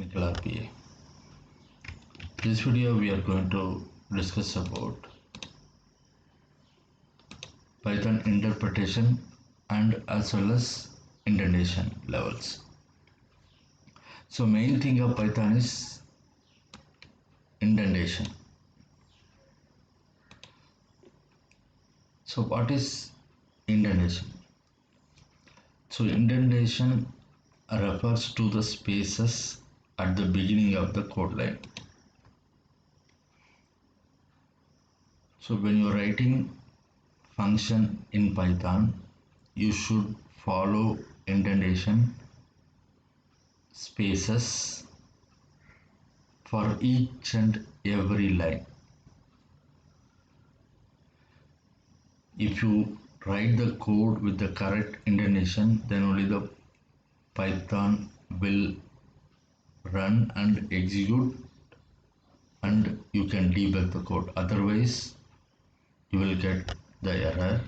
Technical RPA. This video we are going to discuss about Python interpretation and as well as indentation levels. So main thing of Python is indentation. So what is indentation? So indentation refers to the spaces at the beginning of the code line. So when you are writing function in Python, you should follow indentation spaces for each and every line. If you write the code with the correct indentation, then only the Python will run and execute and you can debug the code. Otherwise you will get the error.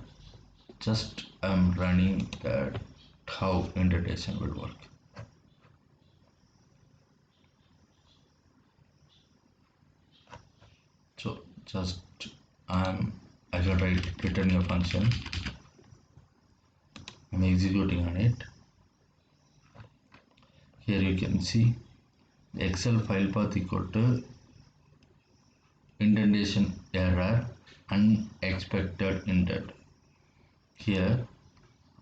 Just I'm running that how indentation will work. So just I can write return a function. I'm executing on it. Here you can see the Excel file path equal to indentation error unexpected indent. Here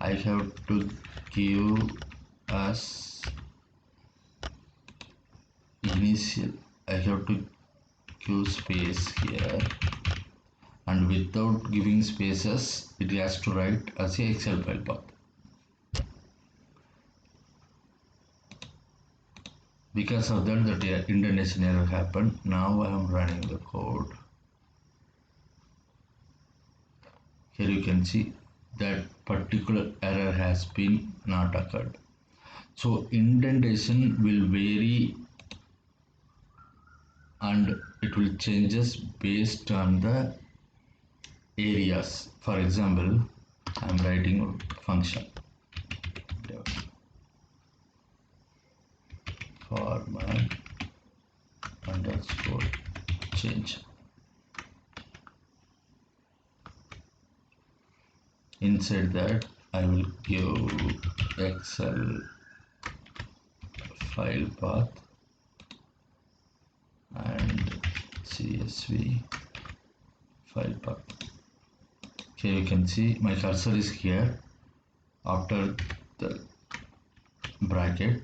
I have to give as initial, I have to give space here, and without giving spaces it has to write as a Excel file path. Because of that, the indentation error happened. Now I am running the code. Here you can see that particular error has been not occurred. So indentation will vary and it will changes based on the areas. For example, I am writing a function format underscore change. Inside that I will give Excel file path and CSV file path. Here you can see my cursor is here after the bracket.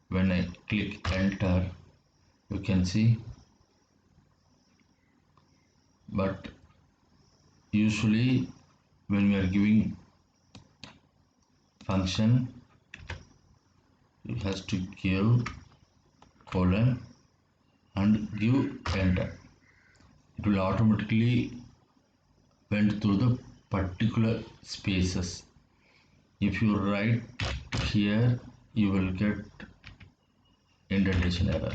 When I click enter, you can see, but usually when we are giving function, it has to give colon and give enter. It will automatically went through the particular spaces. If you write here, you will get indentation error.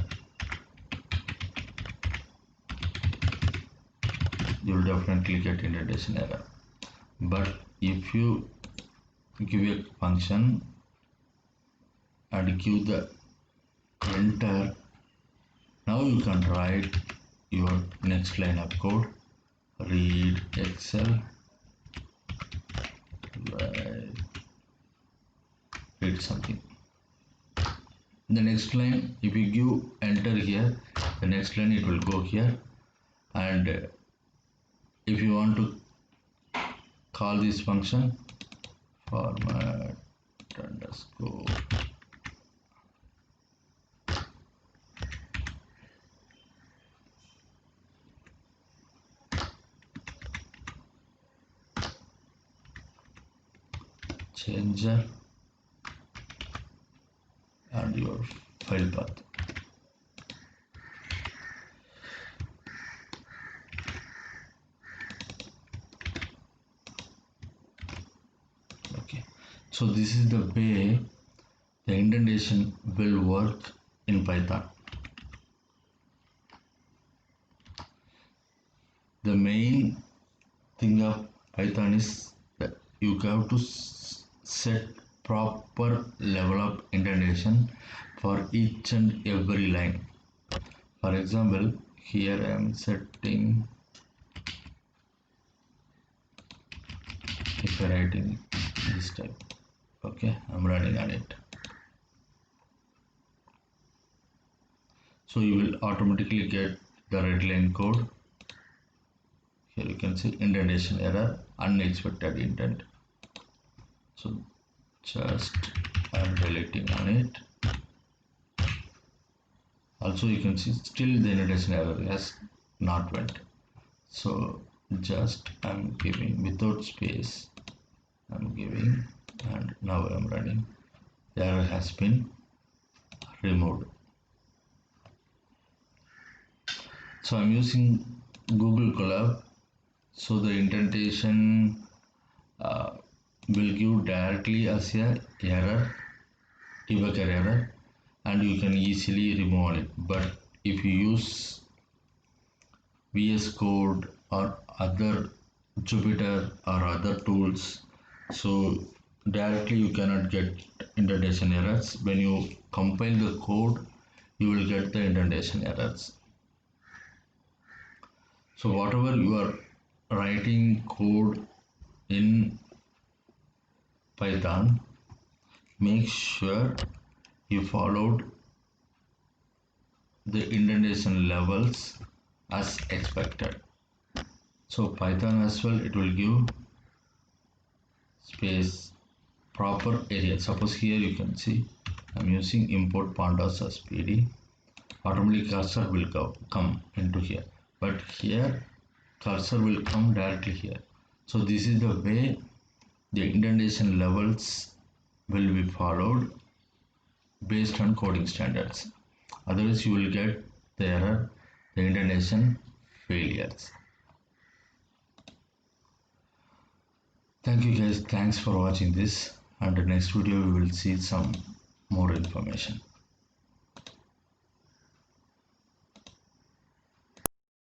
You will definitely get indentation error. But if you give a function and give the enter, now you can write your next line of code. Read Excel, read something. In the next line, if you give enter here, the next line it will go here, and if you want to call this function format underscore changer and your file path. Okay, so this is the way the indentation will work in Python. The main thing of Python is that you have to set proper level of indentation for each and every line. For example, here I am setting, if I writing this type, okay, I'm running on it. So you will automatically get the red line code. Here you can see indentation error, unexpected indent. So just I'm deleting on it. Also you can see still the indentation error has not went. So just I'm giving without space, I'm giving, and now I'm running. The error has been removed. So I'm using Google Colab, so the indentation will give directly as a error, debugger error, and you can easily remove it. But if you use VS Code or other Jupyter or other tools, so directly you cannot get indentation errors. When you compile the code, you will get the indentation errors. So whatever you are writing code in Python, make sure you followed the indentation levels as expected. So Python as well, it will give space proper area. Suppose here you can see I'm using import pandas as PD. Automatically cursor will come into here, but here cursor will come directly here. So this is the way the indentation levels will be followed based on coding standards. Otherwise you will get the error, the indentation failures. Thank you guys, thanks for watching this, and the next video we will see some more information.